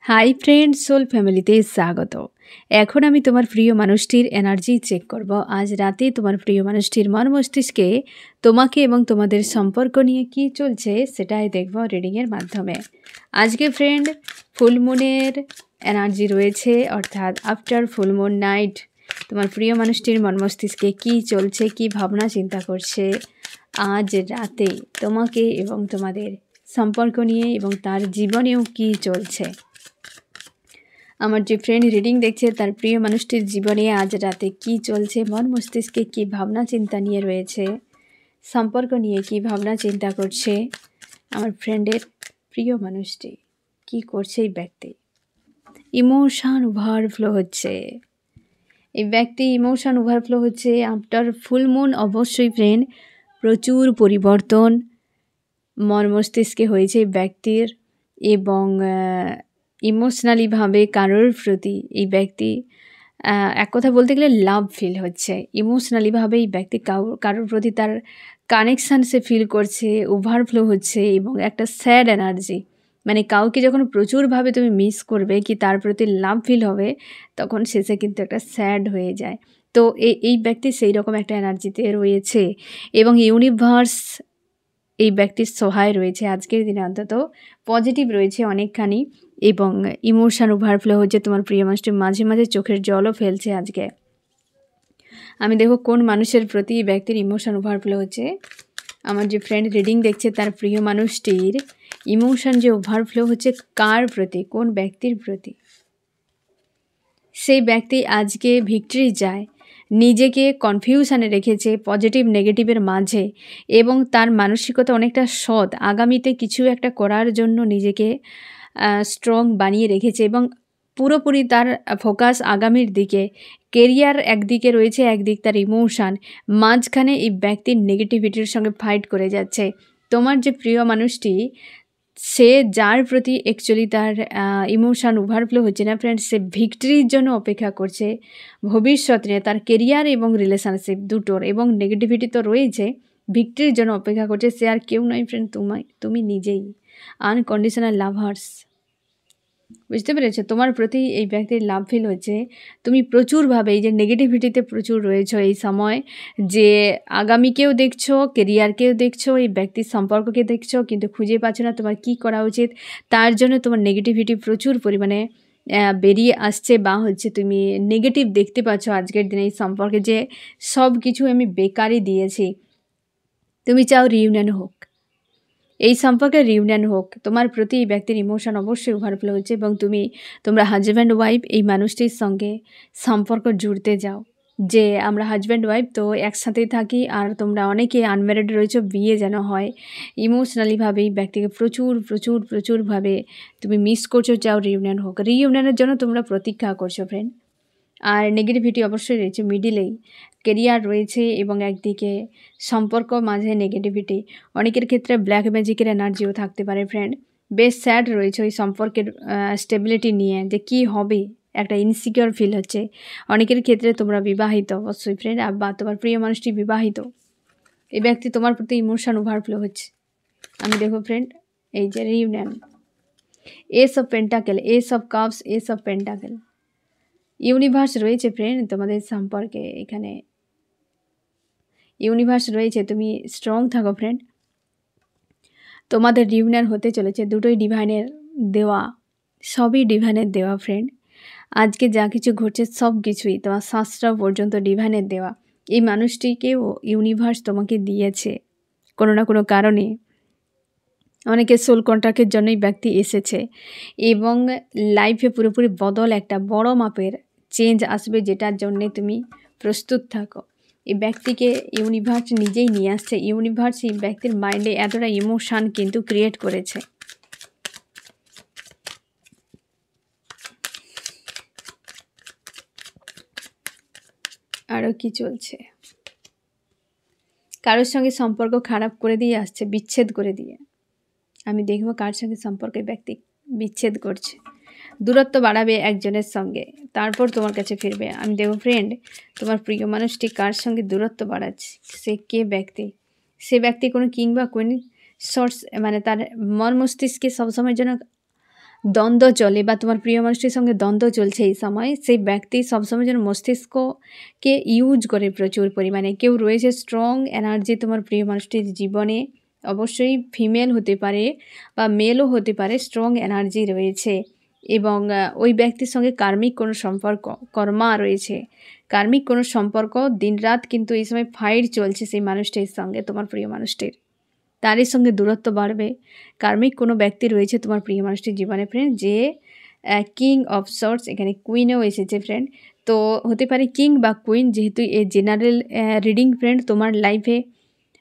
Hi friend soul ফ্যামিলিতে স্বাগত। এখন আমি তোমার প্রিয় মানুষটির এনার্জি চেক করব। আজ রাতে তোমার প্রিয় মানুষটির মন মস্তিষ্কে তোমাকে এবং তোমাদের সম্পর্ক নিয়ে কি চলছে সেটাই দেখব রিডিংয়ের মাধ্যমে। আজকে ফ্রেন্ড ফুল মুনের এনার্জি রয়েছে, অর্থাৎ আফটার ফুল মুন নাইট তোমার প্রিয় মানুষটির মন মস্তিষ্কে কী চলছে, কি ভাবনা চিন্তা করছে আজ রাতে তোমাকে এবং তোমাদের সম্পর্ক নিয়ে, এবং তার জীবনেও কি চলছে। আমার যে ফ্রেন্ড রিডিং দেখছে তার প্রিয় মানুষটির জীবনে আজ রাতে কি চলছে, মন মস্তিষ্কে কী ভাবনা চিন্তা নিয়ে রয়েছে, সম্পর্ক নিয়ে কি ভাবনা চিন্তা করছে আমার ফ্রেন্ডের প্রিয় মানুষটি, কি করছে এই ব্যক্তি। ইমোশন ওভারফ্লো হচ্ছে, এই ব্যক্তি ইমোশন ওভারফ্লো হচ্ছে আফটার ফুল মুন। অবশ্যই ফ্রেন্ড প্রচুর পরিবর্তন মন মস্তিষ্কে হয়েছে ব্যক্তির, এবং ইমোশনালিভাবে কারোর প্রতি এই ব্যক্তি এক কথা বলতে গেলে লাভ ফিল হচ্ছে। ইমোশনালিভাবে এই ব্যক্তি কারোর প্রতি তার কানেকশান সে ফিল করছে, ওভারফ্লো হচ্ছে, এবং একটা স্যাড এনার্জি, মানে কাউকে যখন প্রচুরভাবে তুমি মিস করবে কি তার প্রতি লাভ ফিল হবে, তখন শেষে কিন্তু একটা স্যাড হয়ে যায়। তো এই ব্যক্তি সেই রকম একটা এনার্জিতে রয়েছে, এবং ইউনিভার্স এই ব্যক্তির সহায় রয়েছে আজকের দিনে, অন্তত পজিটিভ রয়েছে অনেকখানি, এবং ইমোশন ওভারফ্লো হচ্ছে। তোমার প্রিয় মানুষটি মাঝে মাঝে চোখের জলও ফেলছে আজকে। আমি দেখো কোন মানুষের প্রতি এই ব্যক্তির ইমোশন ওভারফ্লো হচ্ছে। আমার যে ফ্রেন্ড রিডিং দেখছে তার প্রিয় মানুষটির ইমোশন যে ওভারফ্লো হচ্ছে কার প্রতি, কোন ব্যক্তির প্রতি। সেই ব্যক্তি আজকে ভিক্টরি চায়, নিজেকে কনফিউশনে রেখেছে পজিটিভ নেগেটিভের মাঝে, এবং তার মানসিকতা অনেকটা সৎ, আগামীতে কিছু একটা করার জন্য নিজেকে স্ট্রং বানিয়ে রেখেছে, এবং পুরোপুরি তার ফোকাস আগামীর দিকে। কেরিয়ার একদিকে রয়েছে, একদিক তার ইমোশান, মাঝখানে এই ব্যক্তির নেগেটিভিটির সঙ্গে ফাইট করে যাচ্ছে। তোমার যে প্রিয় মানুষটি, সে যার প্রতি অ্যাকচুয়ালি তার ইমোশান ওভারফ্লো হচ্ছে না ফ্রেন্ড, সে ভিক্টরির জন্য অপেক্ষা করছে ভবিষ্যৎ নিয়ে, তার কেরিয়ার এবং রিলেশনশিপ দুটোর, এবং নেগেটিভিটি তো রয়েছে, ভিক্টরির জন্য অপেক্ষা করছে। সে আর কেউ নয় ফ্রেন্ড, তুমি নিজেই। আনকন্ডিশনাল লাভার্স, বুঝতে পেরেছো? তোমার প্রতি এই ব্যক্তির লাভ ফিল হচ্ছে। তুমি প্রচুরভাবে এই যে নেগেটিভিটিতে প্রচুর রয়েছো এই সময়, যে আগামীকেও দেখছো, কেরিয়ারকেও দেখছো, এই ব্যক্তির সম্পর্ককে দেখছো, কিন্তু খুঁজে পাচ্ছ না তোমার কি করা উচিত। তার জন্য তোমার নেগেটিভিটি প্রচুর পরিমাণে বেরিয়ে আসছে, বা হচ্ছে তুমি নেগেটিভ দেখতে পাচ্ছ আজকের দিনে এই সম্পর্কে, যে সব কিছু আমি বেকারই দিয়েছি। তুমি চাও রিউনিয়ন হোক, এই সম্পর্কে রিউনিয়ন হোক। তোমার প্রতি এই ব্যক্তির ইমোশন অবশ্যই ওভারফ্লো হচ্ছে, এবং তোমরা হাজব্যান্ড ওয়াইফ এই মানুষটির সঙ্গে সম্পর্ক জুড়তে যাও, যে আমরা হাজব্যান্ড ওয়াইফ তো একসাথেই থাকি, আর তোমরা অনেকে আনম্যারিড রয়েছো, বিয়ে যেন হয়। ইমোশনালিভাবে এই ব্যক্তিকে প্রচুরভাবে তুমি মিস করছো, চাও রিউনিয়ন হোক। রিউনিয়নের জন্য তোমরা প্রতীক্ষা করছো ফ্রেন্ড। আর নেগেটিভিটি অবশ্যই রয়েছে মিডিলেই, কেরিয়ার রয়েছে, এবং একদিকে সম্পর্ক, মাঝে নেগেটিভিটি। অনেকের ক্ষেত্রে ব্ল্যাক ম্যাজিকের এনার্জিও থাকতে পারে ফ্রেন্ড। বেশ স্যাড রয়েছে ওই সম্পর্কের স্টেবিলিটি নিয়ে, যে কি হবে, একটা ইনসিকিউর ফিল হচ্ছে। অনেকের ক্ষেত্রে তোমরা বিবাহিত অবশ্যই ফ্রেন্ড, বা তোমার প্রিয় মানুষটি বিবাহিত। এই ব্যক্তি তোমার প্রতি ইমোশন ওভারফ্লো হচ্ছে। আমি দেখো ফ্রেন্ড, এই যে reunion, S of pentacle, S of cups, S of pentacle, universe রয়েছে ফ্রেন্ড তোমাদের সম্পর্কে। এখানে ইউনিভার্স রয়েছে, তুমি স্ট্রং থাকো ফ্রেন্ড। তোমাদের রিউনিয়ন হতে চলেছে, দুটোই ডিভাইনের দেওয়া, সবই ডিভাইনের দেওয়া ফ্রেন্ড। আজকে যা কিছু ঘটছে সব কিছুই তোমার শাস্ত্র পর্যন্ত ডিভাইনের দেওয়া। এই মানুষটিকেও ইউনিভার্স তোমাকে দিয়েছে কোনো না কোনো কারণে। অনেকে সোল কন্ট্রাক্টের জন্যই ব্যক্তি এসেছে, এবং লাইফে পুরোপুরি বদল, একটা বড় মাপের চেঞ্জ আসবে, যেটার জন্যে তুমি প্রস্তুত থাকো। এই ব্যক্তিকে ইউনিভার্স নিজেই নিয়ে আসছে। ইউনিভার্স এই ব্যক্তির মাইন্ডে এতটা ইমোশান কিন্তু ক্রিয়েট করেছে। আরও কি চলছে, কারোর সঙ্গে সম্পর্ক খারাপ করে দিয়ে আসছে, বিচ্ছেদ করে দিয়ে। আমি দেখব কার সঙ্গে সম্পর্কে ব্যক্তি বিচ্ছেদ করছে, দূরত্ব বাড়াবে একজনের সঙ্গে, তারপর তোমার কাছে ফিরবে। আমি দেখব ফ্রেন্ড, তোমার প্রিয় মানুষটি কার সঙ্গে দূরত্ব বাড়াচ্ছে, সে কে ব্যক্তি। সে ব্যক্তি কোনো কিং বা কুইন শর্টস, মানে তার মন মস্তিষ্কে সবসময়ের জন্য দ্বন্দ্ব চলে বা তোমার প্রিয় মানুষটির সঙ্গে দ্বন্দ্ব চলছে এই সময়, সেই ব্যক্তি সবসময় যেন মস্তিষ্ককে ইউজ করে প্রচুর পরিমাণে। কেউ রয়েছে স্ট্রং এনার্জি তোমার প্রিয় মানুষটির জীবনে, অবশ্যই ফিমেল হতে পারে বা মেলও হতে পারে, স্ট্রং এনার্জি রয়েছে এবং ওই ব্যক্তির সঙ্গে কার্মিক কোনো সম্পর্ক, কর্মা রয়েছে, কার্মিক কোনো সম্পর্ক। দিনরাত কিন্তু এই সময় ফাইট চলছে সেই মানুষটির সঙ্গে, তোমার প্রিয় মানুষটির, তারই সঙ্গে দূরত্ব বাড়বে। কার্মিক কোনো ব্যক্তি রয়েছে তোমার প্রিয় মানুষটির জীবনে ফ্রেন্ড, যে কিং অফ সর্টস, এখানে কুইনেও এসেছে ফ্রেন্ড। তো হতে পারে কিং বা কুইন, যেহেতু এই জেনারেল রিডিং ফ্রেন্ড, তোমার লাইফে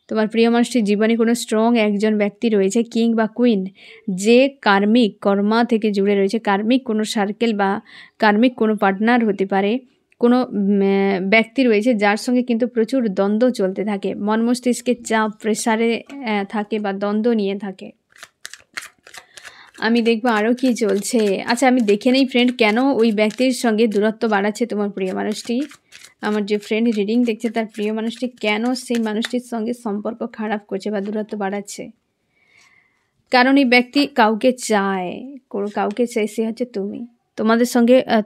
তোমার প্রিয় মানুষটির জীবনে কোনো স্ট্রং একজন ব্যক্তি রয়েছে, কিং বা কুইন, যে কার্মিক কর্মা থেকে জুড়ে রয়েছে। কার্মিক কোনো সার্কেল বা কার্মিক কোনো পার্টনার হতে পারে, কোনো ব্যক্তি রয়েছে যার সঙ্গে কিন্তু প্রচুর দ্বন্দ্ব চলতে থাকে, মন মস্তিষ্কের চাপ, প্রেসারে থাকে বা দ্বন্দ্ব নিয়ে থাকে। আমি দেখবো আরও কি চলছে। আচ্ছা, আমি দেখে নেই ফ্রেন্ড কেন ওই ব্যক্তির সঙ্গে দূরত্ব বাড়াচ্ছে তোমার প্রিয় মানুষটি। আমার যে ফ্রেন্ড রিডিং দেখছে তার প্রিয় মানুষটি কেন সেই মানুষটির সঙ্গে সম্পর্ক খারাপ করছে বা দূরত্ব বাড়াচ্ছে। কারণ এই ব্যক্তি কাউকে চায়, কাউকে চায়, সে হচ্ছে তুমি।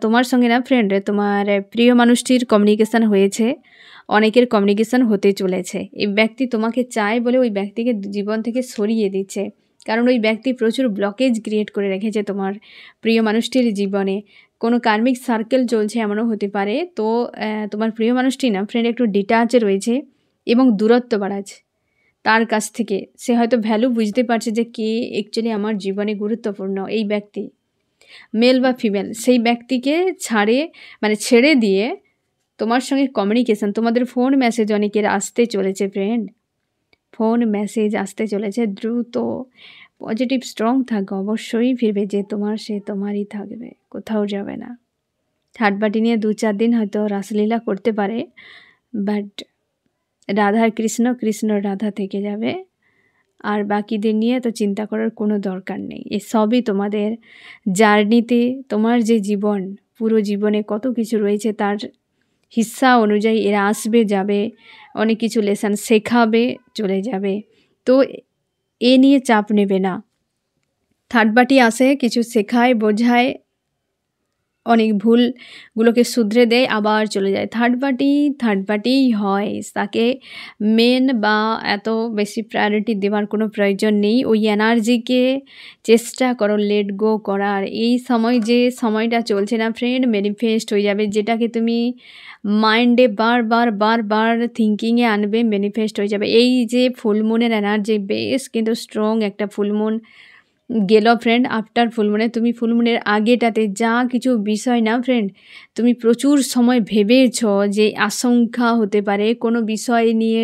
তোমার সঙ্গে না ফ্রেন্ড, তোমার প্রিয় মানুষটির কমিউনিকেশান হয়েছে, অনেকের কমিউনিকেশান হতে চলেছে। এই ব্যক্তি তোমাকে চায় বলে ওই ব্যক্তিকে জীবন থেকে সরিয়ে দিচ্ছে, কারণ ওই ব্যক্তি প্রচুর ব্লকেজ ক্রিয়েট করে রেখেছে তোমার প্রিয় মানুষটির জীবনে। কোনো কার্মিক সার্কেল চলছে এমনও হতে পারে। তো তোমার প্রিয় মানুষটি না ফ্রেন্ড একটু ডিটাচে রয়েছে এবং দূরত্ব বাড়াচ্ছে তার কাছ থেকে। সে হয়তো ভ্যালু বুঝতে পারছে যে কে অ্যাকচুয়ালি আমার জীবনে গুরুত্বপূর্ণ। এই ব্যক্তি মেল বা ফিমেল, সেই ব্যক্তিকে ছেড়ে দিয়ে তোমার সঙ্গে কমিউনিকেশান, তোমাদের ফোন মেসেজ অনেকের আসতে চলেছে ফ্রেন্ড, ফোন মেসেজ আসতে চলেছে দ্রুত। পজিটিভ স্ট্রং থাকো, অবশ্যই ফিরবে যে তোমার, সে তোমারই থাকবে, কোথাও যাবে না। থার্ড পার্টি নিয়ে 2-4 দিন হয়তো রাসলীলা করতে পারে, বাট রাধার কৃষ্ণ, কৃষ্ণ রাধা থেকে যাবে। আর বাকিদের নিয়ে তো চিন্তা করার কোনো দরকার নেই। এসবই তোমাদের জার্নিতে, তোমার যে জীবন, পুরো জীবনে কত কিছু রয়েছে তার হিস্সা অনুযায়ী এরা আসবে, যাবে, অনেক কিছু লেসন শেখাবে, চলে যাবে। তো এ নিয়ে চাপ নেবে না। থার্ড পার্টি আসে, কিছু শেখায়, বোঝায়, অনেক ভুলগুলোকে শুধরে দেয়, আবার চলে যায়। থার্ড পার্টিই হয়, তাকে মেন বা এত বেশি প্রায়োরিটি দেওয়ার কোনো প্রয়োজন নেই। ওই এনার্জিকে চেষ্টা করো লেট গো করার। এই যে সময়টা চলছে না ফ্রেন্ড, ম্যানিফেস্ট হয়ে যাবে। যেটাকে তুমি মাইন্ডে বারবার থিঙ্কিংয়ে আনবে, ম্যানিফেস্ট হয়ে যাবে। এই যে ফুলমুনের এনার্জি বেশ কিন্তু স্ট্রং একটা ফুলমুন গেল ফ্রেন্ড। আফটার ফুলমুনে, তুমি ফুলমুনের আগেটাতে যা কিছু বিষয় না ফ্রেন্ড, তুমি প্রচুর সময় ভেবেছ যে আশঙ্কা হতে পারে কোনো বিষয় নিয়ে,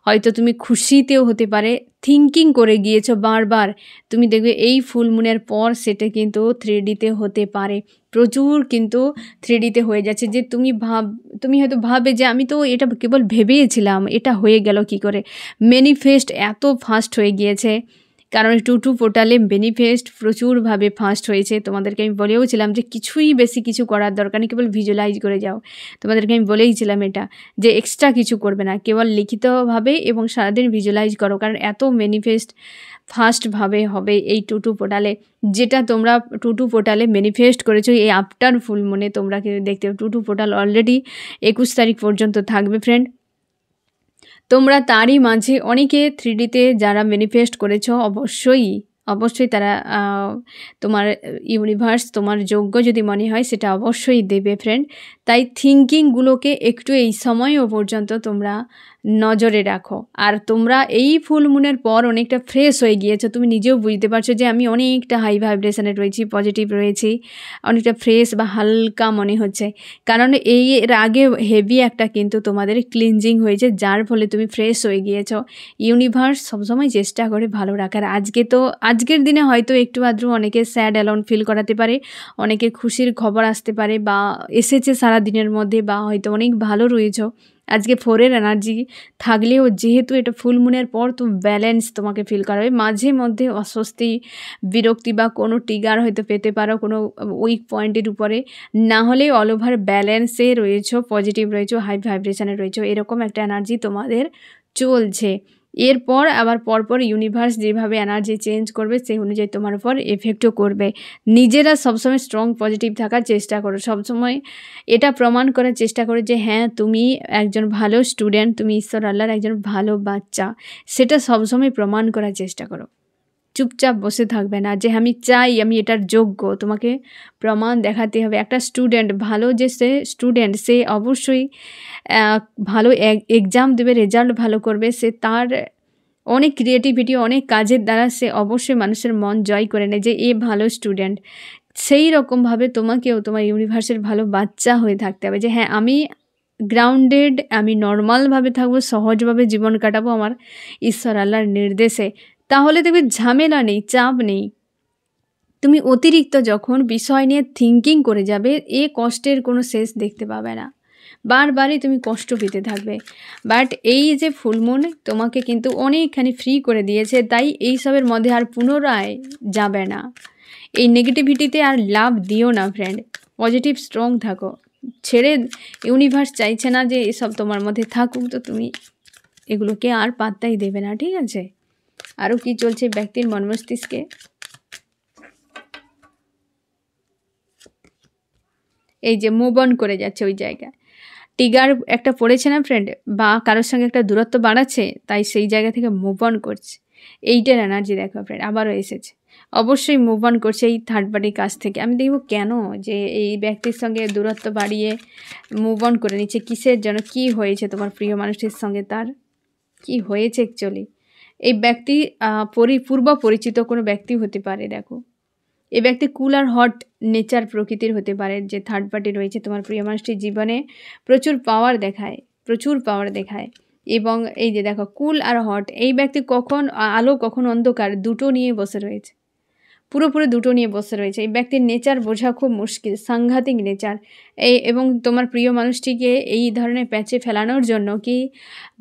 হয়তো তুমি খুশিতেও হতে পারে, থিঙ্কিং করে গিয়েছো বারবার। তুমি দেখবে এই ফুলমুনের পর সেটা কিন্তু 3Dতে হতে পারে, প্রচুর কিন্তু 3Dতে হয়ে যাচ্ছে। যে তুমি হয়তো ভাবে যে আমি তো এটা কেবল ভেবেছিলাম, এটা হয়ে গেল কি করে। ম্যানিফেস্ট এত ফাস্ট হয়ে গিয়েছে, কারণ 2 পোর্টালে ম্যানিফেস্ট প্রচুরভাবে ফাস্ট হয়েছে। তোমাদেরকে আমি বলেওছিলাম যে বেশি কিছু করার দরকার নেই, কেবল ভিজুয়ালাইজ করে যাও। তোমাদেরকে আমি বলেইছিলাম এটা, যে এক্সট্রা কিছু করবে না, কেবল লিখিতভাবে এবং সারাদিন ভিজুয়ালাইজ করো, কারণ এত ম্যানিফেস্ট ফাস্টভাবে হবে এই 2 পোর্টালে। যেটা তোমরা 2 পোর্টালে ম্যানিফেস্ট করেছো এই আফটার ফুল মুনে, তোমরা দেখতে 2 পোর্টাল অলরেডি 21 তারিখ পর্যন্ত থাকবে ফ্রেন্ড। তোমরা তারই মাঝে অনেকে 3Dতে যারা ম্যানিফেস্ট করেছো, অবশ্যই তারা তোমার ইউনিভার্স তোমার যোগ্য যদি মনে হয় সেটা অবশ্যই দেবে ফ্রেন্ড। তাই থিঙ্কিংগুলোকে একটু এই সময়ও পর্যন্ত তোমরা নজরে রাখো। আর তোমরা এই ফুল মুনের পর অনেকটা ফ্রেশ হয়ে গিয়েছো, তুমি নিজেও বুঝতে পারছো যে আমি অনেকটা হাই ভাইব্রেশনে রয়েছি, পজিটিভ রয়েছি, অনেকটা ফ্রেশ বা হালকা মনে হচ্ছে। কারণ এর আগে হেভি একটা কিন্তু তোমাদের ক্লিনজিং হয়েছে, যার ফলে তুমি ফ্রেশ হয়ে গিয়েছো। ইউনিভার্স সবসময় চেষ্টা করে ভালো রাখার। আজকের দিনে হয়তো একটু আধটু অনেকে স্যাড অ্যালোন ফিল করাতে পারে, অনেকে খুশির খবর আসতে পারে বা এসেছে সারা দিনের মধ্যে, বা হয়তো অনেক ভালো রয়েছো। আজকে 4-এর এনার্জি থাকলেও যেহেতু এটা ফুল মুনের পর, তো ব্যালেন্স তোমাকে ফিল করাবে। মাঝে মধ্যে অস্বস্তি, বিরক্তি বা কোনো ট্রিগার হয়তো পেতে পারো কোনো উইক পয়েন্টের উপরে, না হলে অল ওভার ব্যালেন্সে রয়েছো, পজিটিভ রয়েছো, হাই ভাইব্রেশনে রয়েছো, এরকম একটা এনার্জি তোমাদের চলছে। এরপর আবার পরপর ইউনিভার্স যেভাবে এনার্জি চেঞ্জ করবে সেই অনুযায়ী তোমার উপর এফেক্টও করবে। নিজেরা সবসময় স্ট্রং পজিটিভ থাকার চেষ্টা করো, সবসময় এটা প্রমাণ করার চেষ্টা করো যে হ্যাঁ তুমি একজন ভালো স্টুডেন্ট, তুমি ঈশ্বর আল্লাহর একজন ভালো বাচ্চা, সেটা সবসময় প্রমাণ করার চেষ্টা করো। চুপচাপ বসে থাকবে না যে আমি চাই, আমি এটার যোগ্য, তোমাকে প্রমাণ দেখাতে হবে। একটা স্টুডেন্ট ভালো, যে সে স্টুডেন্ট সে অবশ্যই ভালো এক্সাম দেবে, রেজাল্ট ভালো করবে, সে তার অনেক ক্রিয়েটিভিটি, অনেক কাজের দ্বারা সে অবশ্যই মানুষের মন জয় করে নেয় যে এ ভালো স্টুডেন্ট। সেই রকমভাবে তোমাকেও তোমার ইউনিভার্সের ভালো বাচ্চা হয়ে থাকতে হবে যে হ্যাঁ আমি গ্রাউন্ডেড, আমি নর্মালভাবে থাকবো, সহজভাবে জীবন কাটাবো আমার ঈশ্বর আল্লাহর নির্দেশে। তাহলে দেখবে ঝামেলা নেই, চাপ নেই। তুমি অতিরিক্ত যখন বিষয় নিয়ে থিঙ্কিং করে যাবে, এ কষ্টের কোনো শেষ দেখতে পাবে না, বারবারই তুমি কষ্ট পেতে থাকবে। বাট এই যে ফুলমুন তোমাকে কিন্তু অনেকখানি ফ্রি করে দিয়েছে, তাই এই সবের মধ্যে আর পুনরায় যাবে না। এই নেগেটিভিটিতে আর লাভ দিও না ফ্রেন্ড, পজিটিভ স্ট্রং থাকো। ছেড়ে, ইউনিভার্স চাইছে না যে এসব তোমার মধ্যে থাকুক, তো তুমি এগুলোকে আর পাত্তাই দেবে না, ঠিক আছে? আরও কি চলছে ব্যক্তির মন মস্তিষ্কে? এই যে মুভ অন করে যাচ্ছে ওই জায়গায়, টিগার একটা পড়েছে না ফ্রেন্ড, বা কারোর সঙ্গে একটা দূরত্ব বাড়াচ্ছে, তাই সেই জায়গা থেকে মুভ অন করছে। এইটার এনার্জি দেখো ফ্রেন্ড, আবারও এসেছে। অবশ্যই মুভ অন করছে এই থার্ড পার্টির কাছ থেকে। আমি দেখব কেন যে এই ব্যক্তির সঙ্গে দূরত্ব বাড়িয়ে মুভ অন করে নিচ্ছে, কিসের জন্য, কি হয়েছে তোমার প্রিয় মানুষটির সঙ্গে, তার কি হয়েছে অ্যাকচুয়ালি। এই ব্যক্তি পূর্ব পরিচিত কোনো ব্যক্তি হতে পারে। দেখো এই ব্যক্তি কুল আর হট নেচার প্রকৃতির হতে পারে, যে থার্ড পার্টি রয়েছে তোমার প্রিয় মানুষটির জীবনে প্রচুর পাওয়ার দেখায়। এবং এই যে দেখো কুল আর হট, এই ব্যক্তি কখন আলো কখন অন্ধকার দুটো নিয়ে বসে রয়েছে, পুরোপুরি দুটো নিয়ে বসে রয়েছে। এই ব্যক্তির নেচার বোঝা খুব মুশকিল, সাংঘাতিক নেচার। এবং তোমার প্রিয় মানুষটিকে এই ধরনের প্যাচে ফেলানোর জন্য, কি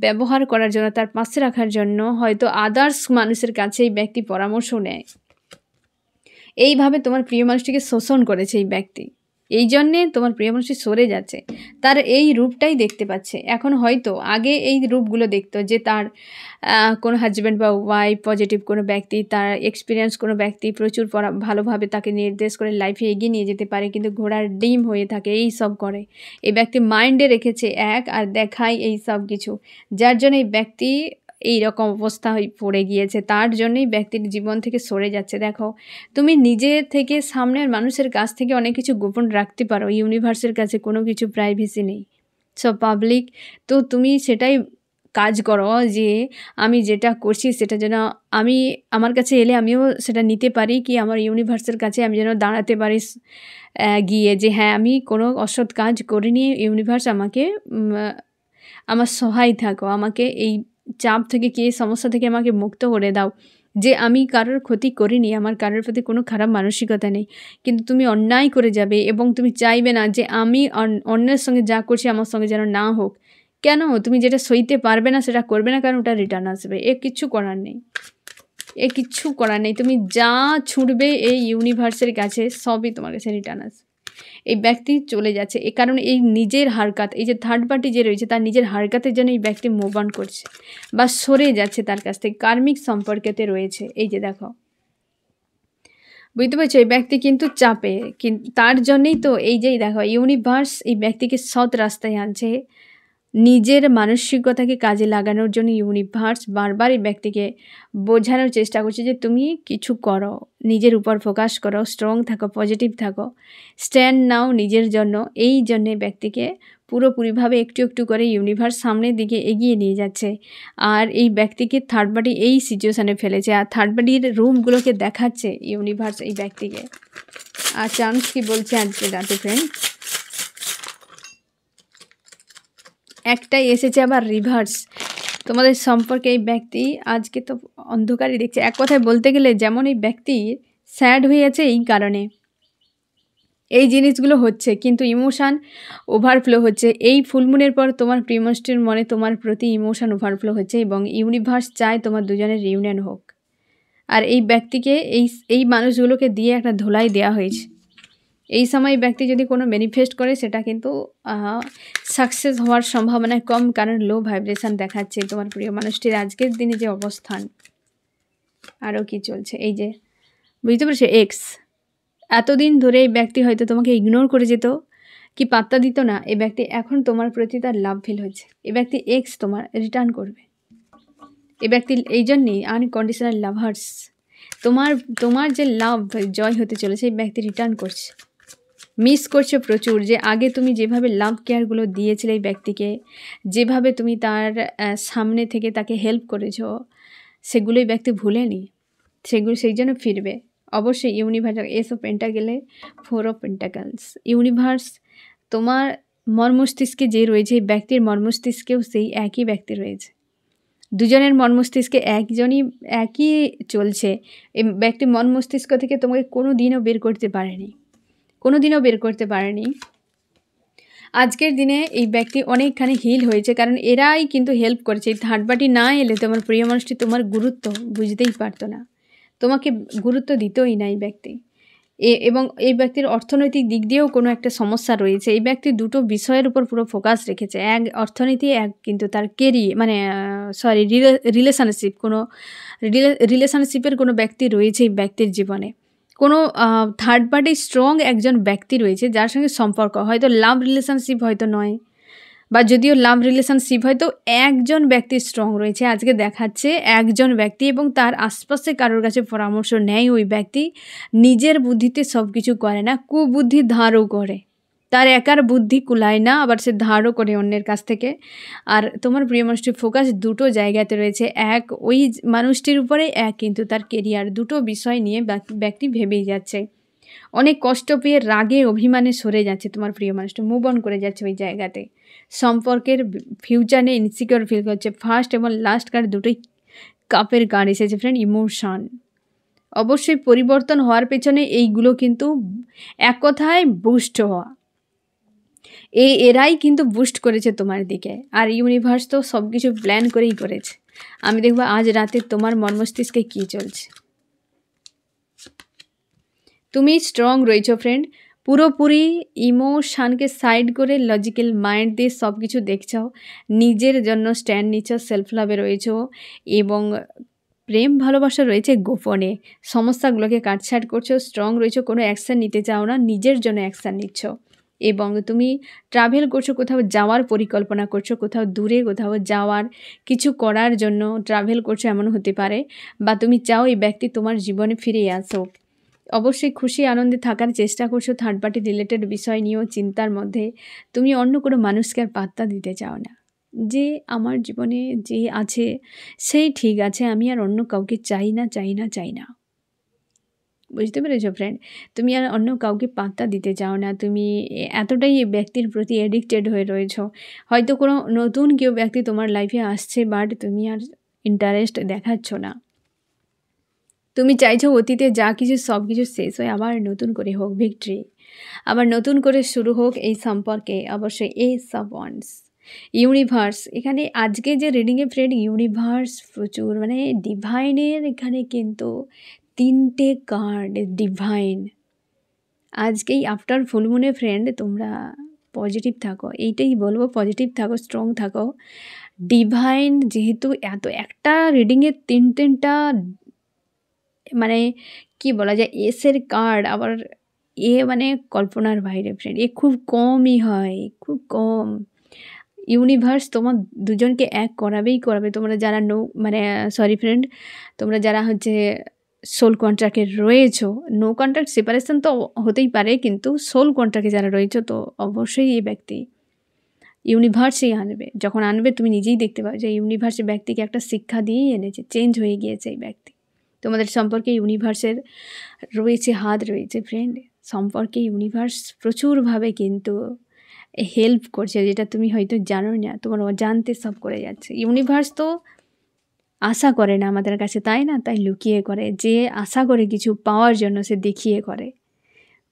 ব্যবহার করার জন্য, তার পাশে রাখার জন্য হয়তো আদার্স মানুষের কাছে এই ব্যক্তি পরামর্শ নেয়। এইভাবে তোমার প্রিয় মানুষটিকে শোষণ করেছে এই ব্যক্তি, এই জন্যে তোমার প্রিয় মানুষটি সরে যাচ্ছে। তার এই রূপটাই দেখতে পাচ্ছে এখন, হয়তো আগে এই রূপগুলো দেখতো যে তার কোনো হাজব্যান্ড বা ওয়াইফ, পজিটিভ কোনো ব্যক্তি, তার এক্সপিরিয়েন্স কোনো ব্যক্তি প্রচুর ভালোভাবে তাকে নির্দেশ করে লাইফে এগিয়ে নিয়ে যেতে পারে, কিন্তু ঘোড়ার ডিম হয়ে থাকে, এই সব করে। এই ব্যক্তি মাইন্ডে রেখেছে এক, আর দেখায় এই সব কিছু, যার জন্য এই ব্যক্তি এই রকম অবস্থা হয়ে পড়ে গিয়েছে। তার জন্যই ব্যক্তির জীবন থেকে সরে যাচ্ছে। দেখো তুমি নিজে থেকে সামনের মানুষের কাছ থেকে অনেক কিছু গোপন রাখতে পারো, ইউনিভার্সের কাছে কোনো কিছু প্রাইভেসি নেই, সব পাবলিক। তো তুমি সেটাই কাজ করো যে আমি যেটা করছি সেটা যেন আমার কাছে এলে আমিও সেটা নিতে পারি, কি আমার ইউনিভার্সের কাছে আমি যেন দাঁড়াতে পারি গিয়ে, যে হ্যাঁ আমি কোনো অসৎ কাজ করিনি, ইউনিভার্স আমাকে আমার সহায় থাকো, আমাকে এই চাপ থেকে, কি এই সমস্যা থেকে আমাকে মুক্ত করে দাও, যে আমি কারোর ক্ষতি করিনি, আমার কারোর প্রতি কোনো খারাপ মানসিকতা নেই। কিন্তু তুমি অন্যায় করে যাবে এবং তুমি চাইবে না যে আমি অন্যের সঙ্গে যা করছি আমার সঙ্গে যেন না হোক। কেন? তুমি যেটা সইতে পারবে না সেটা করবে না, কারণ ওটা রিটার্ন আসবে। কিচ্ছু করার নেই। তুমি যা ছুঁড়বে এই ইউনিভার্সের কাছে সবই তোমার কাছে রিটার্ন আসবে। এই ব্যক্তি চলে যাচ্ছে, এ কারণে এই নিজের হারকাত, এই যে থার্ড পার্টি যে রয়েছে তার নিজের হারকাতের জন্য এই ব্যক্তি মুভ অন করছে বা সরে যাচ্ছে তার কাছ থেকে, কার্মিক সম্পর্কেতে রয়েছে। এই যে দেখো, বুঝতে পারছো, এই ব্যক্তি কিন্তু চাপে, তার জন্যই তো এই যেই দেখো ইউনিভার্স এই ব্যক্তিকে সৎ রাস্তায় আনছে, নিজের মানসিকতাকে কাজে লাগানোর জন্য ইউনিভার্স বারবার এই ব্যক্তিকে বোঝানোর চেষ্টা করছে যে তুমি কিছু করো, নিজের উপর ফোকাস করো, স্ট্রং থাকো, পজিটিভ থাকো, স্ট্যান্ড নাও নিজের জন্য। এই জন্যে ব্যক্তিকে পুরোপুরিভাবে একটু একটু করে ইউনিভার্স সামনের দিকে এগিয়ে নিয়ে যাচ্ছে। আর এই ব্যক্তিকে থার্ড পার্টি এই সিচুয়েশানে ফেলেছে, আর থার্ড পার্টির রুমগুলোকে দেখাচ্ছে ইউনিভার্স এই ব্যক্তিকে। আর চান্স কি বলছে আজকে রাতে ফ্রেন্ড? একটাই এসেছে, আবার রিভার্স। তোমাদের সম্পর্কে এই ব্যক্তি আজকে তো অন্ধকারই দেখছে। এক কথায় বলতে গেলে যেমন এই ব্যক্তি স্যাড হয়ে আছে এই কারণে এই জিনিসগুলো হচ্ছে, কিন্তু ইমোশান ওভারফ্লো হচ্ছে। এই ফুলমুনের পর তোমার প্রিয়মাষ্টির মনে তোমার প্রতি ইমোশান ওভারফ্লো হচ্ছে এবং ইউনিভার্স চায় তোমার দুজনের রিউনিয়ন হোক। আর এই ব্যক্তিকে এই মানুষগুলোকে দিয়ে একটা ধোলাই দেওয়া হয়েছে। এই সময় ব্যক্তি যদি কোনো ম্যানিফেস্ট করে সেটা কিন্তু সাকসেস হওয়ার সম্ভাবনা কম, কারণ লো ভাইব্রেশন দেখাচ্ছে তোমার প্রিয় মানুষটির আজকের দিনে যে অবস্থান। আরও কি চলছে, এই যে বুঝতে পারছো এক্স, এতদিন ধরে এই ব্যক্তি হয়তো তোমাকে ইগনোর করে যেত কি পাত্তা দিত না, এই ব্যক্তি এখন তোমার প্রতি তার লাভ ফিল হচ্ছে। এই ব্যক্তি এক্স তোমার রিটার্ন করবে। এই ব্যক্তি এই জন্যই আনকন্ডিশনাল লাভার্স, তোমার যে লাভ জয় হতে চলেছে এই ব্যক্তি রিটার্ন করছে। মিস করছো প্রচুর, যে আগে তুমি যেভাবে লাভ কেয়ারগুলো দিয়েছিলে এই ব্যক্তিকে, যেভাবে তুমি তার সামনে থেকে তাকে হেল্প করেছো, সেগুলোই ব্যক্তি ভুলেনি, সেই জন্য ফিরবে অবশ্যই। ইউনিভার্স এস অফ পেন্টাকেলে 4 অফ পেন্টাকেলস, ইউনিভার্স তোমার মর্মস্তিষ্কে যে রয়েছে এই ব্যক্তির মর্মস্তিষ্কেও সেই একই ব্যক্তি রয়েছে। দুজনের মর্মস্তিষ্কে একই চলছে। এই ব্যক্তি মর্মস্তিষ্ক থেকে তোমাকে কোনো দিনও বের করতে পারেনি। আজকের দিনে এই ব্যক্তি অনেকখানি হিল হয়েছে, কারণ এরাই কিন্তু হেল্প করেছে। এই থার্ড পার্টি না এলে তোমার প্রিয় মানুষটি তোমার গুরুত্ব বুঝতেই পারতো না, তোমাকে গুরুত্ব দিতই না এই ব্যক্তি। এবং এই ব্যক্তির অর্থনৈতিক দিক দিয়েও কোনো একটা সমস্যা রয়েছে। এই ব্যক্তি দুটো বিষয়ের উপর পুরো ফোকাস রেখেছে, এক অর্থনীতি, এক কিন্তু তার রিলেশনশিপ। কোনো রিলেশনশিপের কোনো ব্যক্তি রয়েছে এই ব্যক্তির জীবনে, কোনো থার্ড পার্টি স্ট্রং একজন ব্যক্তি রয়েছে যার সঙ্গে সম্পর্ক, হয়তো লাভ রিলেশনশিপ হয়তো নয়, বা যদিও লাভ রিলেশনশিপ হয়তো একজন ব্যক্তি স্ট্রং রয়েছে। আজকে দেখাচ্ছে একজন ব্যক্তি, এবং তার আশপাশে কারোর কাছে পরামর্শ নেয় ওই ব্যক্তি। নিজের বুদ্ধিতে সব কিছু করে না, কুবুদ্ধি ধারও করে, তার একার বুদ্ধি কুলায় না, আবার সে ধারও করে অন্যের কাছ থেকে। আর তোমার প্রিয় মানুষটির ফোকাস দুটো জায়গাতে রয়েছে, এক ওই মানুষটির উপরে, এক কিন্তু তার কেরিয়ার। দুটো বিষয় নিয়ে ব্যক্তি ভেবেই যাচ্ছে, অনেক কষ্ট পেয়ে রাগে অভিমানে সরে যাচ্ছে তোমার প্রিয় মানুষটা, মুভ অন করে যাচ্ছে ওই জায়গাতে। সম্পর্কের ফিউচার নিয়ে ইনসিকিউর ফিল করছে। ফার্স্ট এবং লাস্ট কার্ড দুটোই কাপের কার্ড এসেছে ফ্রেন্ড, ইমোশন। অবশ্যই পরিবর্তন হওয়ার পেছনে এইগুলো কিন্তু এক কথায় বুস্ট হওয়া, এরাই কিন্তু বুস্ট করেছে তোমার দিকে। আর ইউনিভার্স তো সব কিছু প্ল্যান করেই করেছে। আমি দেখবো আজ রাতে তোমার মর্মস্তিষ্কে কী চলছে। তুমি স্ট্রং রয়েছো ফ্রেন্ড, পুরোপুরি ইমোশানকে সাইড করে লজিক্যাল মাইন্ড দিয়ে সব কিছু দেখছো, নিজের জন্য স্ট্যান্ড নিচ্ছ, সেলফ লাভে রয়েছো, এবং প্রেম ভালোবাসা রয়েছে গোপনে। সমস্যাগুলোকে কাটছাট করছো, স্ট্রং রয়েছো, কোনো অ্যাকশান নিতে চাও না, নিজের জন্য অ্যাকশান নিচ্ছ। এবং তুমি ট্রাভেল করছো, কোথাও যাওয়ার পরিকল্পনা করছো, কোথাও দূরে কোথাও যাওয়ার কিছু করার জন্য ট্রাভেল করছো, এমন হতে পারে। বা তুমি চাও এই ব্যক্তি তোমার জীবনে ফিরে আসুক। অবশ্যই খুশি আনন্দে থাকার চেষ্টা করছো, থার্ড পার্টি রিলেটেড বিষয় নিয়েও চিন্তার মধ্যে। তুমি অন্য কোনো মানুষকে আর পাত্তা দিতে চাও না, যে আমার জীবনে যে আছে সেই ঠিক আছে, আমি আর অন্য কাউকে চাই না। বুঝতে পেরেছো ফ্রেন্ড? তুমি আর অন্য কাউকে পাত্তা দিতে চাও না, তুমি এতটাই এই ব্যক্তির প্রতি অ্যাডিক্টেড হয়ে রয়েছো। হয়তো কোনো নতুন কেউ ব্যক্তি তোমার লাইফে আসছে, বাট তুমি আর ইন্টারেস্ট দেখাচ্ছ না। তুমি চাইছো অতীতে যা কিছু সব কিছু শেষ হয়ে আবার নতুন করে হোক ভিক্টরি, আবার নতুন করে শুরু হোক এই সম্পর্কে। অবশ্যই এস অফ ওয়ান্স, ইউনিভার্স এখানে আজকে যে রিডিংয়ে ফ্রেন্ড, ইউনিভার্স প্রচুর মানে ডিভাইনের এখানে কিন্তু 3টে কার্ড ডিভাইন। আজকেই আফটার ফুলমুনে ফ্রেন্ড তোমরা পজিটিভ থাকো, এইটাই বলবো, পজিটিভ থাকো, স্ট্রং থাকো। ডিভাইন যেহেতু এত একটা রিডিংয়ে 3টা মানে কি বলা যায়, এসের কার্ড, আবার মানে কল্পনার বাইরে ফ্রেন্ড, খুব কমই হয়, খুব কম। ইউনিভার্স তোমার দুজনকে এক করাবে। তোমরা যারা ফ্রেন্ড, তোমরা যারা হচ্ছে সোল কন্ট্রাক্টে রয়েছো, নো কন্ট্রাক্ট সেপারেশন তো হতেই পারে, কিন্তু সোল কন্ট্রাক্টে যারা রয়েছো, তো অবশ্যই এই ব্যক্তি ইউনিভার্সই আনবে। যখন আনবে তুমি নিজেই দেখতে পাবে যে ইউনিভার্সের ব্যক্তিকে একটা শিক্ষা দিয়েই এনেছে, চেঞ্জ হয়ে গিয়েছে এই ব্যক্তি। তোমাদের সম্পর্কে ইউনিভার্সের হাত রয়েছে ফ্রেন্ড। সম্পর্কে ইউনিভার্স প্রচুরভাবে কিন্তু হেল্প করছে, যেটা তুমি হয়তো জানো না, তোমার অজান্তে সব করে যাচ্ছে। ইউনিভার্স তো আশা করে না আমাদের কাছে, তাই না? তাই লুকিয়ে করে। যে আশা করে কিছু পাওয়ার জন্য সে দেখিয়ে করে,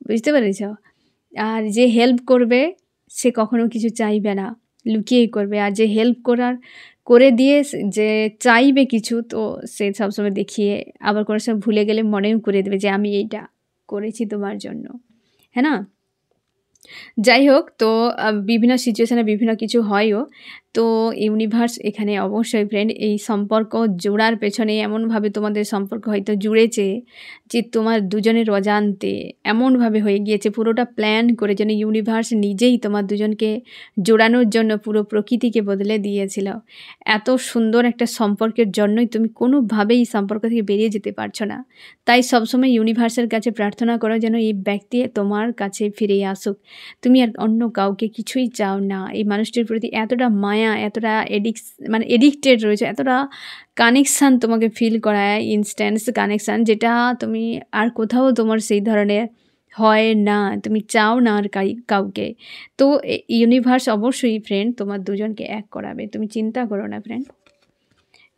বুঝতে পেরেছ? আর যে হেল্প করবে সে কখনো কিছু চাইবে না, লুকিয়েই করবে। আর যে হেল্প করে দিয়ে যে চাইবে কিছু, তো সে সবসময় দেখিয়ে, আবার কোনো সময় ভুলে গেলে মনেও করে দেবে যে আমি এইটা করেছি তোমার জন্য। है ना। যাই হোক, তো বিভিন্ন সিচুয়েশনে বিভিন্ন কিছু হয়ও। তো ইউনিভার্স এখানে অবশ্যই ফ্রেন্ড এই সম্পর্ক জোড়ার পেছনে এমনভাবে তোমাদের সম্পর্ক হয়তো জুড়েছে যে তোমার দুজনের অজান্তে এমনভাবে হয়ে গিয়েছে, পুরোটা প্ল্যান করে যেন ইউনিভার্স নিজেই তোমার দুজনকে জোড়ানোর জন্য পুরো প্রকৃতিকে বদলে দিয়েছিল। এত সুন্দর একটা সম্পর্কের জন্যই তুমি কোনোভাবেই এই সম্পর্ক থেকে বেরিয়ে যেতে পারছো না। তাই সবসময় ইউনিভার্সের কাছে প্রার্থনা করো যেন এই ব্যক্তি তোমার কাছে ফিরে আসুক। তুমি আর অন্য কাউকে কিছুই চাও না। এই মানুষটির প্রতি এতটা মায়া, এতটা এডিক্টেড রয়েছে, এতটা কানেকশান তোমাকে ফিল করায়, ইনস্ট্যান্স কানেকশান, যেটা তুমি আর কোথাও তোমার সেই ধরনের হয় না। তুমি চাও না আর কাউকে। তো ইউনিভার্স অবশ্যই ফ্রেন্ড তোমার দুজনকে এক করাবে, তুমি চিন্তা করো না ফ্রেন্ড।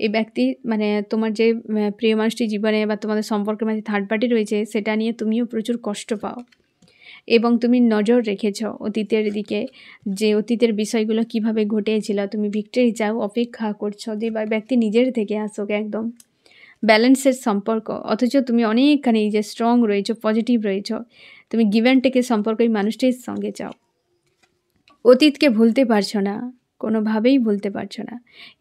এই ব্যক্তি তোমার যে প্রিয় মানুষটি জীবনে বা তোমাদের সম্পর্কের মাঝে থার্ড পার্টি রয়েছে, সেটা নিয়ে তুমিও প্রচুর কষ্ট পাও এবং তুমি নজর রেখেছ অতীতের দিকে, যে অতীতের বিষয়গুলো কিভাবে ঘটেছিল। তুমি ভিক্টরি চাও, অপেক্ষা করছো যে ব্যক্তি নিজের থেকে আসুক, একদম ব্যালেন্সের সম্পর্ক। অথচ তুমি অনেকখানি যে স্ট্রং রয়েছো, পজিটিভ রয়েছো, তুমি গিভ অ্যান্ড টেকের সম্পর্ক এই মানুষটির সঙ্গে চাও। অতীতকে ভুলতে পারছো না, কোনোভাবেই ভুলতে পারছো না।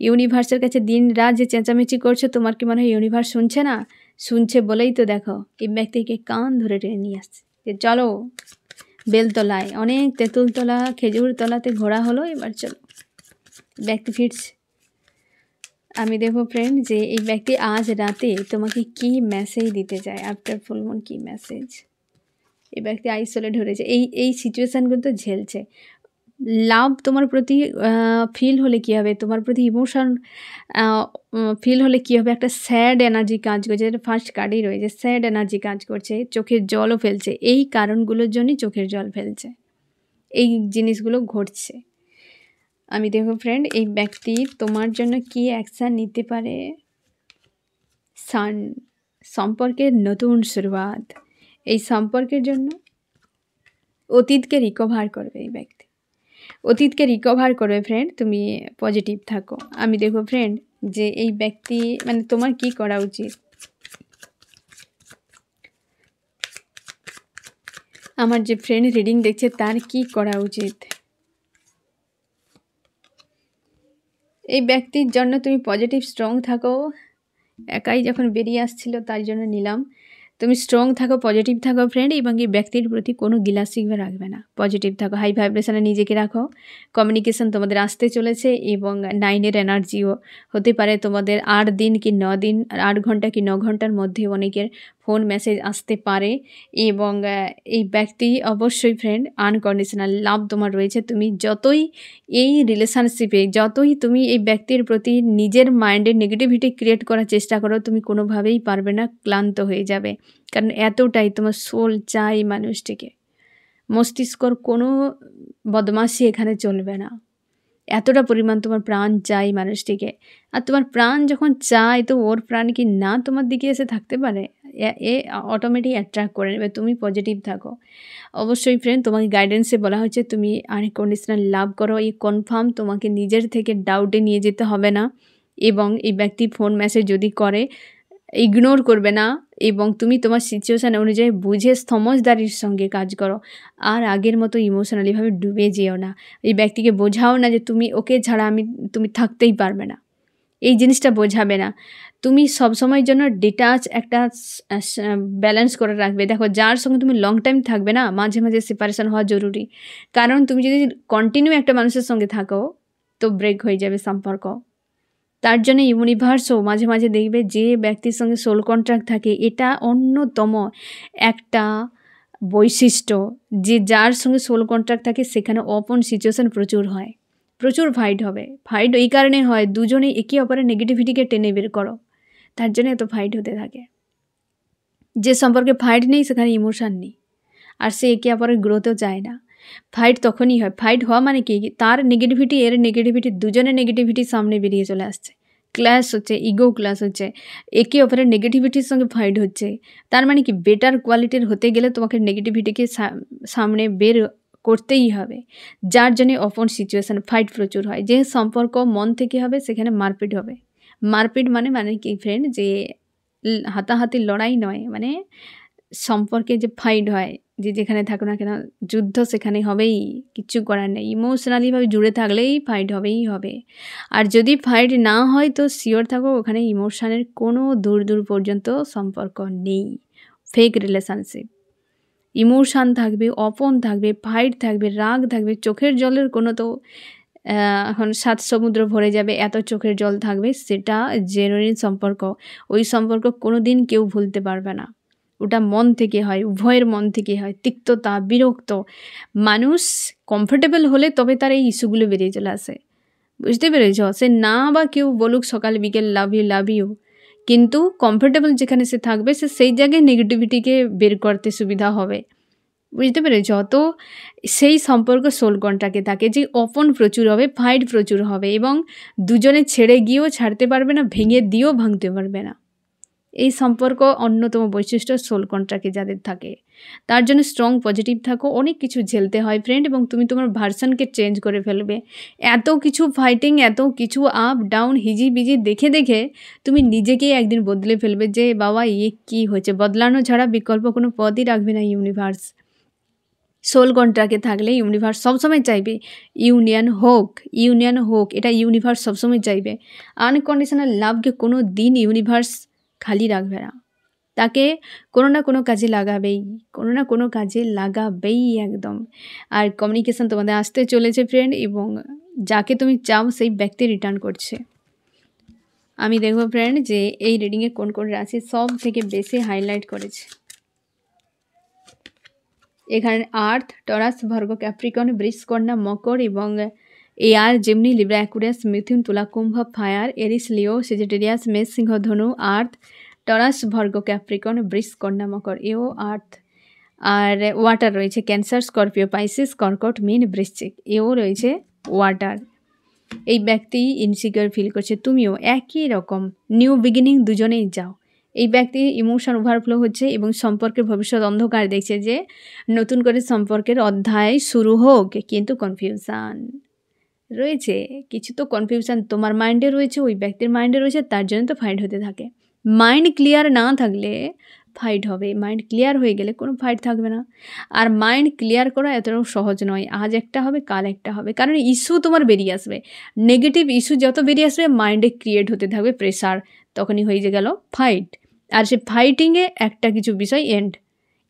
ইউনিভার্সের কাছে দিন রাত যে চেঁচামেচি করছো, তোমার কি মনে হয় ইউনিভার্স শুনছে না? শুনছে বলেই তো দেখো এই ব্যক্তিকে কান ধরে টেনে নিয়ে আসছে যে চলো বেলতলায়, অনেক তেঁতুলতলা খেজুর তলাতে ঘোরা হলো, এবার চলো। ব্যক্তি ফিরছে। আমি দেখবো ফ্রেন্ড যে এই ব্যক্তি আজ রাতে তোমাকে কি মেসেজ দিতে চায়, আফটার ফুল মুন কি মেসেজ। এই ব্যক্তি আইসোলেট হয়েছে, এই সিচুয়েশানগুলো তো ঝেলছে। লাভ তোমার প্রতি ফিল হলে কী হবে, তোমার প্রতি ইমোশন ফিল হলে কী হবে, একটা স্যাড এনার্জি কাজ করছে। যেটা ফার্স্ট কার্ডেই রয়েছে, স্যাড এনার্জি কাজ করছে, চোখের জলও ফেলছে। এই কারণগুলোর জন্যই চোখের জল ফেলছে, এই জিনিসগুলো ঘটছে। আমি দেখো ফ্রেন্ড এই ব্যক্তি তোমার জন্য কি অ্যাকশান নিতে পারে। সান, সম্পর্কের নতুন শুরুয়াত। এই সম্পর্কের জন্য অতীতকে রিকভার করবে এই ব্যক্তি, অতীতকে রিকভার করবে ফ্রেন্ড। তুমি পজিটিভ থাকো। আমি দেখো ফ্রেন্ড যে এই ব্যক্তি তোমার কি করা উচিত। আমার যে ফ্রেন্ড রিডিং দেখছে তার কি করা উচিত। এই ব্যক্তির জন্য তুমি পজিটিভ স্ট্রং থাকো। একাই যখন বেরিয়ে আসছিল তাই জন্য নিলাম। তুমি স্ট্রং থাকো, পজিটিভ থাকো ফ্রেন্ড, এবং এই ব্যক্তির প্রতি কোনো গিলাস শিখবে রাখবে না। পজিটিভ থাকো, হাই ভাইব্রেশনে নিজেকে রাখো। কমিউনিকেশন তোমাদের আসতে চলেছে এবং 9-এর এনার্জিও হতে পারে তোমাদের 8 দিন কি 9 দিন, 8 ঘন্টা কি 9 ঘন্টার মধ্যে অনেকের ফোন মেসেজ আসতে পারে। এবং এই ব্যক্তি অবশ্যই ফ্রেন্ড আনকন্ডিশনাল লাভ তোমার রয়েছে। তুমি যতই এই রিলেশনশিপে যতই তুমি এই ব্যক্তির প্রতি নিজের মাইন্ডে নেগেটিভিটি ক্রিয়েট করার চেষ্টা করো, তুমি কোনোভাবেই পারবে না, ক্লান্ত হয়ে যাবে। কারণ এতটাই তোমার সোল চাই মানুষটিকে। মস্তিষ্কর কোনো বদমাশি এখানে চলবে না, এতটা পরিমাণ তোমার প্রাণ চাই মানুষটিকে। আর তোমার প্রাণ যখন চাই, তো ওর প্রাণ কি না তোমার দিকে এসে থাকতে পারে? এ অটোমেটিক অ্যাট্রাক্ট করে নেবে। তুমি পজিটিভ থাকো। অবশ্যই ফ্রেন্ড তোমাকে গাইডেন্সে বলা হয়েছে তুমি আনকন্ডিশনাল লাভ করো। এই কনফার্ম, তোমাকে নিজের থেকে ডাউটে নিয়ে যেতে হবে না। এবং এই ব্যক্তি ফোন মেসেজ যদি করে, ইগনোর করবে না এবং তুমি তোমার সিচুয়েশান অনুযায়ী বুঝে সমঝদারির সঙ্গে কাজ করো। আর আগের মতো ইমোশনালিভাবে ডুবে যেও না। এই ব্যক্তিকে বোঝাও না যে তুমি ওকে ছাড়া তুমি থাকতেই পারবে না, এই জিনিসটা বোঝাবে না। তুমি সবসময়ের জন্য ডিটাচ একটা ব্যালেন্স করে রাখবে। দেখো যার সঙ্গে তুমি লং টাইম থাকবে না, মাঝে মাঝে সেপারেশন হওয়া জরুরি। কারণ তুমি যদি কন্টিনিউ একটা মানুষের সঙ্গে থাকো তো ব্রেক হয়ে যাবে সম্পর্ক। তার জন্য ইউনিভার্সও মাঝে মাঝে দেখবে যে ব্যক্তির সঙ্গে সোল কন্ট্রাক্ট থাকে, এটা অন্যতম একটা বৈশিষ্ট্য যে যার সঙ্গে সোল কন্ট্রাক্ট থাকে সেখানে ওপেন সিচুয়েশান প্রচুর হয়, প্রচুর ফাইট হবে। ফাইট এই কারণে হয় দুজনেই একে অপরের নেগেটিভিটিকে টেনে বের করো, তার জন্য এত ফাইট হতে থাকে। যে সম্পর্কে ফাইট নেই সেখানে ইমোশান নেই, আর সে একে অপরের গ্রোথও চায় না। ফাইট তখনই হয়, ফাইট হওয়া মানে কি, তার নেগেটিভিটি এর নেগেটিভিটি দুজনের নেগেটিভিটি সামনে বেরিয়ে চলে আসছে, ক্লাস হচ্ছে, ইগো ক্লাস হচ্ছে, একে অপরের নেগেটিভিটির সঙ্গে ফাইট হচ্ছে। তার মানে কি, বেটার কোয়ালিটির হতে গেলে তোমাকে নেগেটিভিটিকে সামনে বের করতেই হবে, যার জন্যে ওপেন সিচুয়েশান ফাইট প্রচুর হয়। যে সম্পর্ক মন থেকে হবে সেখানে মারপিট হবে। মারপিট মানে কি ফ্রেন্ড, যে হাতাহাতি লড়াই নয়, সম্পর্কে যে ফাইট হয়, যে যেখানে থাকো না কেন যুদ্ধ সেখানে হবেই, কিচ্ছু করার নেই। ইমোশনালিভাবে জুড়ে থাকলেই ফাইট হবেই হবে। আর যদি ফাইট না হয় তো শিওর থাকো ওখানে ইমোশনের কোনো দূর দূর পর্যন্ত সম্পর্ক নেই। ফেক রিলেশনশিপ, ইমোশান থাকবে, অপন থাকবে, ফাইট থাকবে, রাগ থাকবে, চোখের জলের কোনো তো এখন ৭ সমুদ্র ভরে যাবে এত চোখের জল থাকবে, সেটা জেনুইন সম্পর্ক। ওই সম্পর্ক কোনো দিন কেউ ভুলতে পারবে না। ওটা মন থেকে হয়, উভয়ের মন থেকে হয়। তিক্ততা, বিরক্ত, মানুষ কমফোর্টেবল হলে তবে তার এই ইস্যুগুলো বেরিয়ে চলে আসে। বুঝতে পেরেছ? সে না বা কেউ বলুক সকাল বিকেল লাভ ইউ, কিন্তু কমফোর্টেবল যেখানে সে থাকবে সে সেই জায়গায় নেগেটিভিটিকে বের করতে সুবিধা হবে। বুঝতে পেরেছ? তো সেই সম্পর্ক সোল কন্ট্রাক্টে থাকে যে অপন প্রচুর হবে, ফাইট প্রচুর হবে এবং দুজনে ছেড়ে গিয়েও ছাড়তে পারবে না, ভেঙে দিয়েও ভাঙতে পারবে না। এই সম্পর্ক অন্যতম বৈশিষ্ট্য সোল কন্ট্রাক্টে যাদের থাকে। তার জন্য স্ট্রং পজিটিভ থাকো। অনেক কিছু ঝেলতে হয় ফ্রেন্ড, এবং তুমি তোমার ভার্সনকে চেঞ্জ করে ফেলবে। এত কিছু ফাইটিং, এত কিছু আপ ডাউন হিজিবিজি দেখে দেখে তুমি নিজেকেই একদিন বদলে ফেলবে যে বাবা কী হয়েছে। বদলানো ছাড়া বিকল্প কোনো পথই রাখবে না ইউনিভার্স। সোল কন্ট্রাক্টে থাকলে ইউনিভার্স সবসময় চাইবে ইউনিয়ন হোক, এটা ইউনিভার্স সবসময় চাইবে। আনকন্ডিশনাল লাভকে কোনো দিন ইউনিভার্স খালি রাখবে না, তাকে কোনো না কোনো কাজে লাগাবেই একদম। আর কমিউনিকেশান তোমাদের আসতে চলেছে ফ্রেন্ড, এবং যাকে তুমি চাও সেই ব্যক্তি রিটার্ন করছে। আমি দেখব ফ্রেন্ড যে এই রিডিংয়ে কোন কোন রাশি সব থেকে বেশি হাইলাইট করেছে। এখানে আর্থ, টরাস, ভার্গো, ক্যাপ্রিকন, বৃষ, কন্যা, মকর এবং এয়ার, জেমিনি, লিব্রা, অ্যাকুয়ারিয়াস, মিথুন, তুলা, কুম্ভ, ফায়ার, এরিস, লিও, সেজিটেরিয়াস, মেষ, সিংহ, ধনু, আর্থ, টরাস, ভার্গো, ক্যাপ্রিকন, বৃষ, কন্যা, মকর, এও আর্থ। আর ওয়াটার রয়েছে ক্যান্সার, স্করপিও, পাইসিস, কর্কট, মীন, বৃশ্চিক, এও রয়েছে ওয়াটার। এই ব্যক্তি ইনসিকিউর ফিল করছে, তুমিও একই রকম নিউ বিগিনিং দুজনেই যাও। এই ব্যক্তি ইমোশন ওভারফ্লো হচ্ছে এবং সম্পর্কের ভবিষ্যৎ অন্ধকার দেখছে যে নতুন করে সম্পর্কের অধ্যায় শুরু হোক, কিন্তু কনফিউশান রয়েছে। কিছু তো কনফিউশান তোমার মাইন্ডে রয়েছে, ওই ব্যক্তির মাইন্ডে রয়েছে, তার জন্য তো ফাইট হতে থাকে। মাইন্ড ক্লিয়ার না থাকলে ফাইট হবে, মাইন্ড ক্লিয়ার হয়ে গেলে কোনো ফাইট থাকবে না। আর মাইন্ড ক্লিয়ার করা এতটাও সহজ নয়। আজ একটা হবে, কাল একটা হবে, কারণ ইস্যু তোমার বেরিয়ে আসবে। নেগেটিভ ইস্যু যত বেরিয়ে আসবে মাইন্ডে ক্রিয়েট হতে থাকবে প্রেশার, তখনই হয়ে গেল ফাইট। আর সে ফাইটিংয়ে একটা কিছু বিষয় এন্ড।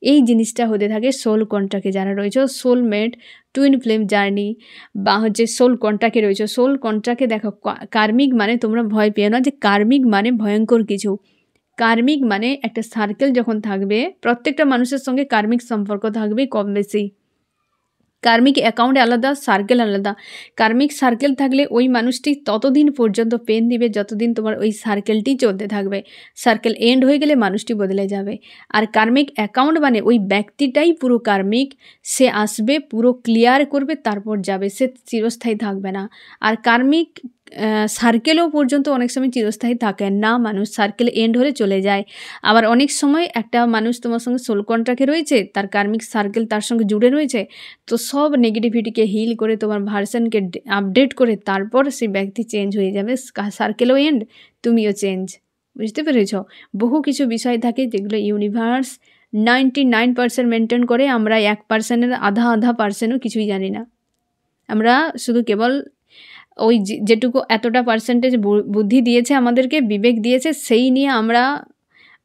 এই জিনিসটা হতে থাকে সোল কন্ট্রাক্টে যারা রয়েছে, সোলমেট, টুইন ফ্লেম জার্নি বা হচ্ছে সোল কন্ট্রাক্টে রয়েছে। সোল কন্ট্রাক্টে দেখো, কার্মিক মানে তোমরা ভয় পেও না যে কার্মিক মানে ভয়ঙ্কর কিছু। কার্মিক মানে একটা সার্কেল যখন থাকবে, প্রত্যেকটা মানুষের সঙ্গে কার্মিক সম্পর্ক থাকবে কম বেশি। কার্মিক অ্যাকাউন্টে আলাদা, সার্কেল আলাদা। কার্মিক সার্কেল থাকলে ওই মানুষটি ততদিন পর্যন্ত পেন দিবে যতদিন তোমার ওই সার্কেলটি চলতে থাকবে। সার্কেল এন্ড হয়ে গেলে মানুষটি বদলে যাবে। আর কার্মিক অ্যাকাউন্ট মানে ওই ব্যক্তিটাই পুরো কার্মিক, সে আসবে, পুরো ক্লিয়ার করবে, তারপর যাবে, সে চিরস্থায়ী থাকবে না। আর কার্মিক সার্কেলও পর্যন্ত অনেক সময় চিরস্থায়ী থাকে না, মানুষ সার্কেল এন্ড হলে চলে যায়। আবার অনেক সময় একটা মানুষ তোমার সঙ্গে সোল কন্ট্রাক্টে রয়েছে, তার কার্মিক সার্কেল তার সঙ্গে জুড়ে রয়েছে, তো সব নেগেটিভিটিকে হিল করে তোমার ভার্সনকে আপডেট করে তারপর সেই ব্যক্তি চেঞ্জ হয়ে যাবে, সার্কেলও এন্ড, তুমিও চেঞ্জ। বুঝতে পেরেছ? বহু কিছু বিষয় থাকে যেগুলো ইউনিভার্স 99% মেনটেন করে, আমরা 1%-এর আধা পার্সেন্টও কিছুই জানি না। আমরা শুধু কেবল ওই যেটুকু এতটা পার্সেন্টেজ বুদ্ধি দিয়েছে আমাদেরকে, বিবেক দিয়েছে, সেই নিয়ে আমরা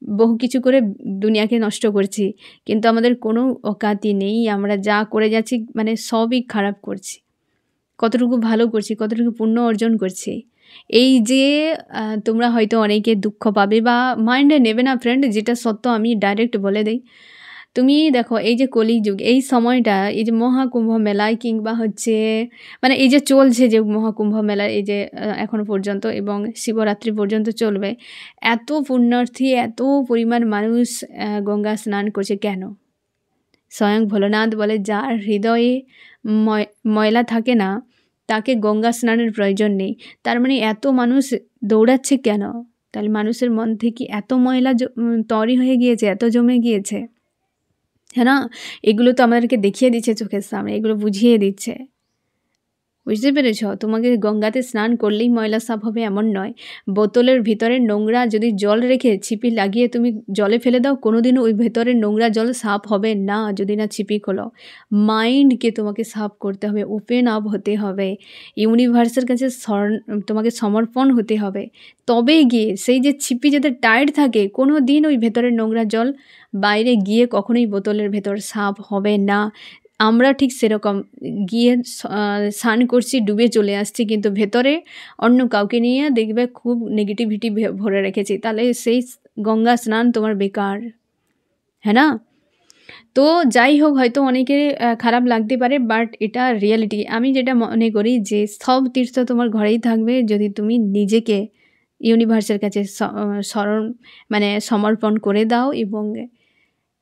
বহু কিছু করে দুনিয়াকে নষ্ট করছি, কিন্তু আমাদের কোনো অকাতি নেই। আমরা যা করে যাচ্ছি মানে সবই খারাপ করছি। কতটুকু ভালো করছি, কতটুকু পুণ্য অর্জন করছি। এই যে তোমরা হয়তো অনেকে দুঃখ পাবে বা মাইন্ডে নেবে না ফ্রেন্ড, যেটা সত্য আমি ডাইরেক্ট বলে দিই। তুমি দেখো এই যে কলিযুগ, এই সময়টা, এই যে মহাকুম্ভ মেলায় কিংবা হচ্ছে মানে এই যে চলছে যে মহাকুম্ভ মেলা, এই যে এখনও পর্যন্ত এবং শিবরাত্রি পর্যন্ত চলবে, এত পুণ্যার্থী, এত পরিমাণ মানুষ গঙ্গা স্নান করছে কেন? স্বয়ং ভোলেনাথ বলে যার হৃদয়ে ময়লা থাকে না তাকে গঙ্গা স্নানের প্রয়োজন নেই। তার মানে এত মানুষ দৌড়াচ্ছে কেন? তাহলে মানুষের মন থেকে এত ময়লা তৈরি হয়ে গিয়েছে, এত জমে গিয়েছে, হ্যাঁ না? এগুলো তো আমাদেরকে দেখিয়ে দিচ্ছে চোখের সামনে, এগুলো বুঝিয়ে দিচ্ছে। বুঝতে পেরেছ? তোমাকে গঙ্গাতে স্নান করলেই ময়লা সাফ হবে এমন নয়। বোতলের ভিতরে নোংরা যদি জল রেখে ছিপি লাগিয়ে তুমি জলে ফেলে দাও, কোনোদিনও ওই ভেতরের নোংরা জল সাফ হবে না যদি না ছিপি খোলো। মাইন্ডকে তোমাকে সাফ করতে হবে, ওপেন আপ হতে হবে, ইউনিভার্সের কাছে তোমাকে সমর্পণ হতে হবে। তবে গিয়ে সেই যে ছিপি যাতে টাইট থাকে, কোনো দিন ওই ভেতরের নোংরা জল বাইরে গিয়ে কখনোই বোতলের ভেতর সাফ হবে না। আমরা ঠিক সেরকম গিয়ে স্নান করছি, ডুবে চলে আসছি, কিন্তু ভেতরে অন্য কাউকে নিয়ে দেখবে খুব নেগেটিভিটি ভরে রেখেছি, তাহলে সেই গঙ্গা স্নান তোমার বেকার, হ্যাঁ না? তো যাই হোক, হয়তো অনেকের খারাপ লাগতে পারে, বাট এটা রিয়েলিটি। আমি যেটা মনে করি যে সব তীর্থ তোমার ঘরেই থাকবে যদি তুমি নিজেকে ইউনিভার্সের কাছে সমর্পণ করে দাও এবং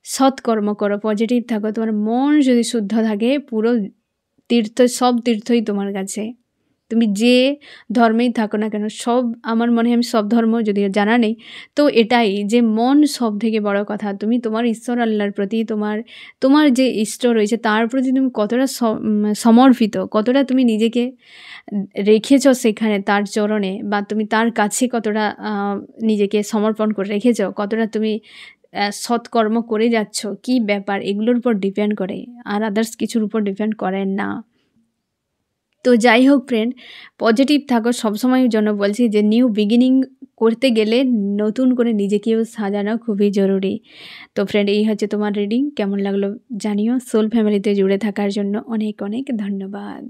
সৎকর্ম করো, পজিটিভ থাকো। তোমার মন যদি শুদ্ধ থাকে, পুরো সব তীর্থই তোমার কাছে। তুমি যে ধর্মেই থাকো না কেন, আমার মনে হয়, আমি সব ধর্ম যদিও জানা নেই, তো এটাই যে মন সব থেকে বড় কথা। তুমি তোমার ঈশ্বর আল্লাহর প্রতি, তোমার যে ইষ্ট রয়েছে তার প্রতি তুমি কতটা সমর্পিত, কতটা তুমি নিজেকে রেখেছ সেখানে তার চরণে, বা তুমি তার কাছে কতটা নিজেকে সমর্পণ করে রেখেছ, কতটা তুমি সৎকর্ম করে যাচ্ছ, কি ব্যাপার, এগুলোর উপর ডিপেন্ড করে, আর আদার্স কিছুর উপর ডিপেন্ড করে না। তো যাই হোক ফ্রেন্ড, পজিটিভ থাকো সবসময়ের জন্য বলছি যে নিউ বিগিনিং করতে গেলে নতুন করে নিজেকেও সাজানো খুবই জরুরি। তো ফ্রেন্ড, এই হচ্ছে তোমার রিডিং। কেমন লাগলো জানিও। সোল ফ্যামিলিতে জুড়ে থাকার জন্য অনেক অনেক ধন্যবাদ।